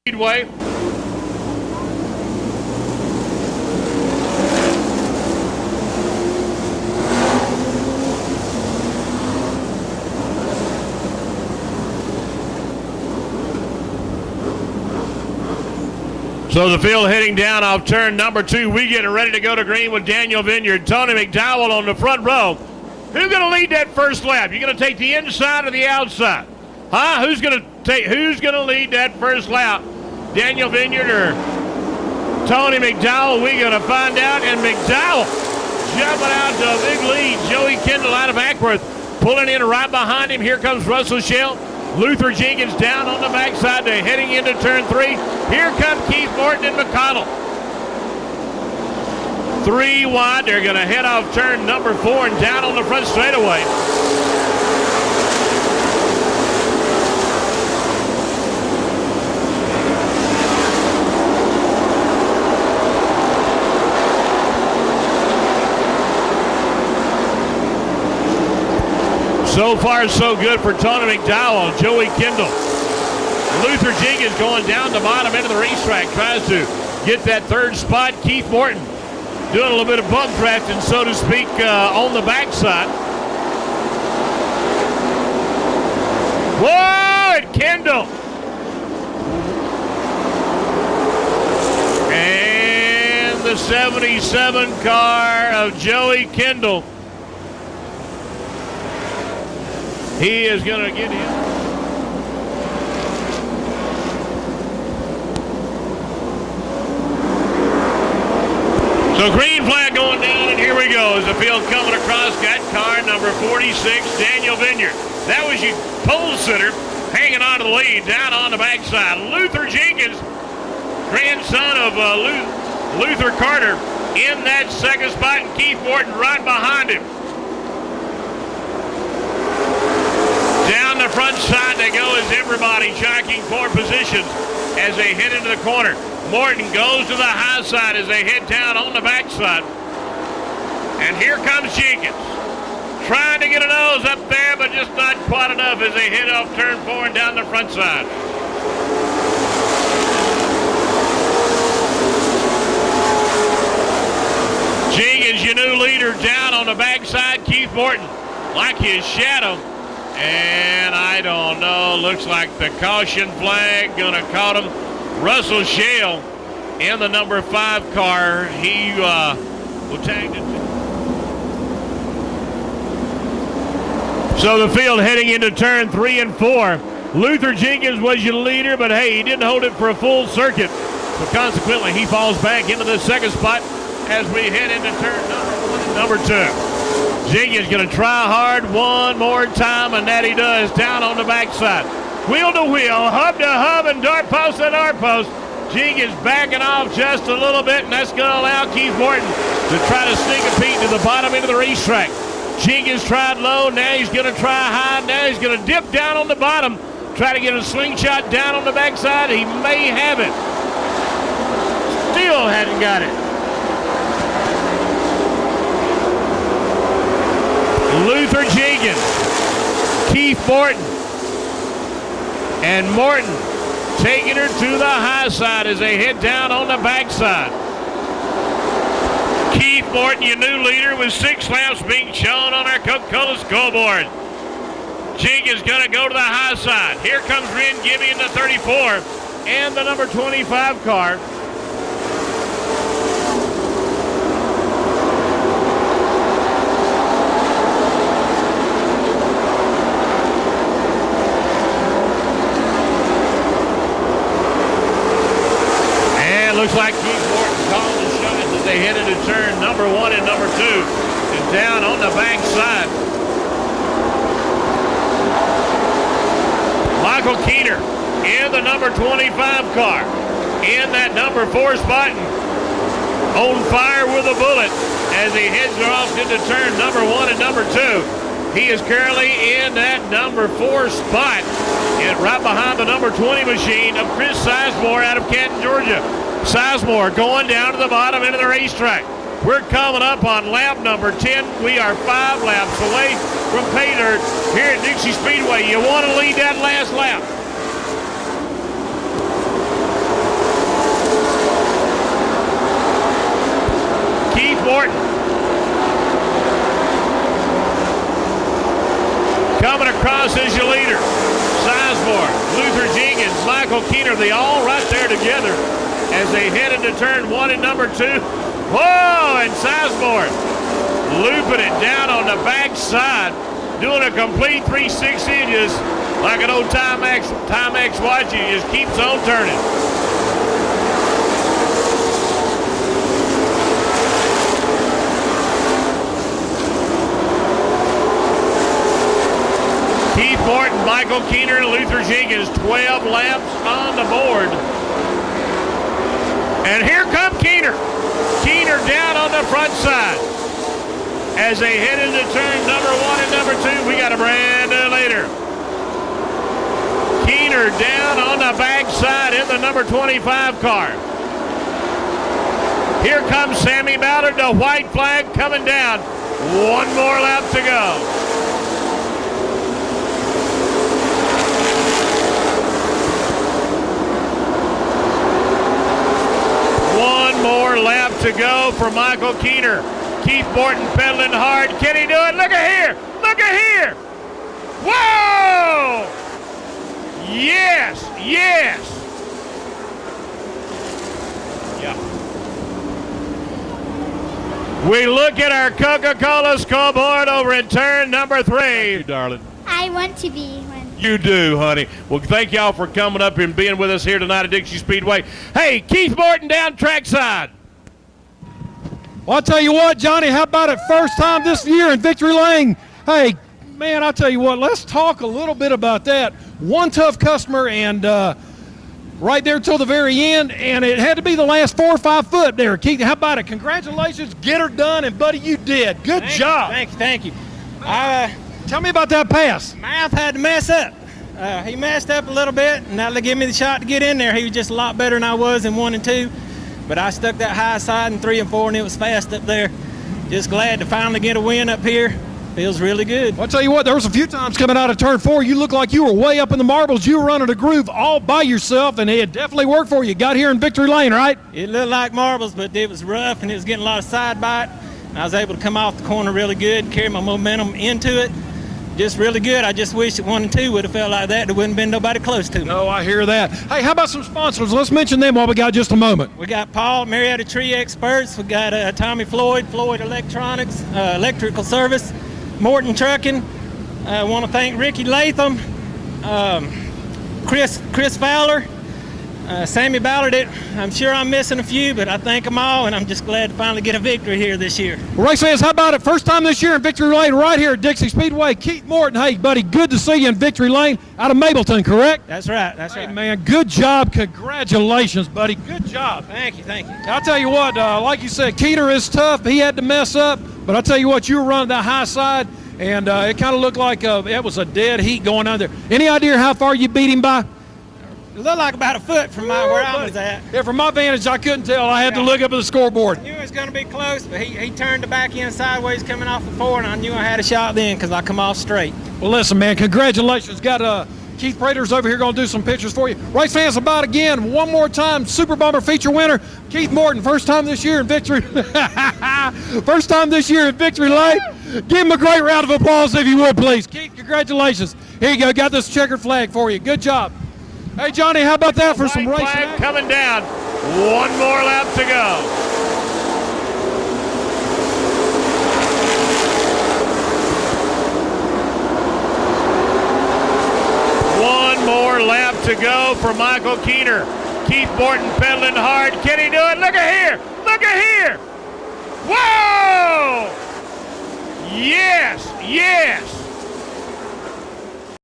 Speedway. So the field heading down off turn number 2. We getting ready to go to green with Daniel Vineyard. Tony McDowell on the front row. Who's going to lead that first lap? You going to take the inside or the outside? Huh? Who's going to lead that first lap? Daniel Vineyard or Tony McDowell? We're going to find out. And McDowell jumping out to a big lead. Joey Kendall out of Ackworth pulling in right behind him. Here comes Russell Shell. Luther Jenkins down on the backside. They're heading into turn 3. Here come Keith Morton and McConnell. 3 wide. They're going to head off turn number 4 and down on the front straightaway. So far, so good for Tony McDowell. Joey Kendall. Luther Jenkins going down the bottom end of the racetrack. Tries to get that third spot. Keith Morton doing a little bit of bump drafting, so to speak, on the backside. Whoa, and Kendall. And the 77 car of Joey Kendall. He is going to get in. So green flag going down, and here we go as the field coming across. Got car number 46, Daniel Vineyard. That was your pole sitter hanging on to the lead down on the backside. Luther Jenkins, grandson of Luther Carter, in that second spot, and Keith Morton right behind him. Down the front side they go as everybody jockeying for positions as they head into the corner. Morton goes to the high side as they head down on the backside. And here comes Jenkins. Trying to get a nose up there, but just not quite enough as they head off turn 4 and down the front side. Jenkins, your new leader, down on the backside. Keith Morton, like his shadow. And I don't know, looks like the caution flag gonna caught him. Russell Shale in the number 5 car. He will tag it. So the field heading into turn 3 and 4. Luther Jenkins was your leader, but hey, he didn't hold it for a full circuit. So consequently, he falls back into the second spot as we head into turn number 2. Jenkins going to try hard one more time, and that he does, down on the backside. Wheel to wheel, hub to hub, and dart post to dart post. Jenkins backing off just a little bit, and that's going to allow Keith Morton to try to sneak a peek to the bottom end of the racetrack. Jenkins tried low, now he's going to try high, now he's going to dip down on the bottom, try to get a slingshot down on the backside. He may have it. Still hadn't got it. Luther Jenkins, Keith Morton, and Morton taking her to the high side as they head down on the backside. Keith Morton, your new leader, with 6 laps being shown on our Coca-Cola scoreboard. Jenkins going to go to the high side. Here comes Ren Gibby in the 34 and the number 25 car. Looks like Keith Morton calling the shots as they head into turn number 1 and number 2. And down on the backside. Michael Keener in the number 25 car. In that number 4 spot. On fire with a bullet as he heads off into turn number 1 and number 2. He is currently in that number 4 spot. And right behind the number 20 machine of Chris Sizemore out of Canton, Georgia. Sizemore going down to the bottom end of the racetrack. We're coming up on lap number 10. We are 5 laps away from pay dirt here at Dixie Speedway. You want to lead that last lap. across as your leader. Sizemore, Luther Jenkins, Michael Keener, they all right there together as they head into turn 1 and number 2. Whoa, and Sizemore looping it down on the backside, doing a complete 360 just like an old Timex watch. He just keeps on turning. Keith Morton, Michael Keener, and Luther Jenkins, 12 laps on the board. And here come Keener. Keener down on the front side. As they head into turn number 1 and number 2, we got a brand new leader. Keener down on the backside in the number 25 car. Here comes Sammy Ballard, the white flag coming down. One more lap to go. One more lap to go for Michael Keener. Keith Morton pedaling hard. Can he do it? Look at here. Look at here. Whoa! Yes, yes. Yeah. We look at our Coca-Cola scoreboard over in turn number 3. Thank you, darling. I want to be one. You do, honey. Well, thank y'all for coming up and being with us here tonight at Dixie Speedway. Hey, Keith Morton down trackside. Well, I'll tell you what, Johnny, how about it first time this year in Victory Lane? Hey, man, I'll tell you what, let's talk a little bit about that. One tough customer and right there till the very end, and it had to be the last 4 or 5 foot there. Keith, how about it? Congratulations, get her done, and, buddy, you did. Good job. Thank you. Tell me about that pass. Mouth had to mess up. He messed up a little bit, and that'll give me the shot to get in there. He was just a lot better than I was in 1 and 2. But I stuck that high side in 3 and 4, and it was fast up there. Just glad to finally get a win up here. Feels really good. Well, I'll tell you what, there was a few times coming out of turn 4, you looked like you were way up in the marbles. You were running a groove all by yourself, and it definitely worked for you. Got here in Victory Lane, right? It looked like marbles, but it was rough, and it was getting a lot of side bite. And I was able to come off the corner really good and carry my momentum into it. Just really good. I just wish that 1 and 2 would have felt like that. There wouldn't been nobody close to me. No, I hear that. Hey, how about some sponsors? Let's mention them while we got just a moment. We got Paul, Marietta Tree Experts. We got Tommy Floyd, Floyd Electronics, Electrical Service, Morton Trucking. I want to thank Ricky Latham, Chris Fowler, Sammy Ballard. I'm sure I'm missing a few, but I thank them all, and I'm just glad to finally get a victory here this year. Well, race fans, how about it? First time this year in Victory Lane right here at Dixie Speedway. Keith Morton, hey, buddy, good to see you in Victory Lane out of Mableton, correct? That's right. Hey, man, good job. Congratulations, buddy. Good job. Thank you. I'll tell you what, like you said, Keener is tough. He had to mess up, but I'll tell you what, you were running that high side, and it kind of looked like it was a dead heat going on there. Any idea how far you beat him by? It looked like about a foot from where I was at. Yeah, from my vantage, I couldn't tell. I had to look up at the scoreboard. I knew it was going to be close, but he turned the back end sideways coming off the 4, and I knew I had a shot then because I come off straight. Well, listen, man, congratulations. Got Keith Prater's over here going to do some pictures for you. Race fans, about again, one more time, Super Bomber feature winner, Keith Morton, first time this year in Victory. First time this year in Victory Lane. Give him a great round of applause if you would, please. Keith, congratulations. Here you go. Got this checkered flag for you. Good job. Hey, Johnny, how about that for some racing? Flag coming down. One more lap to go. One more lap to go for Michael Keener. Keith Morton pedaling hard. Can he do it? Look at here. Look at here. Whoa! Yes, yes.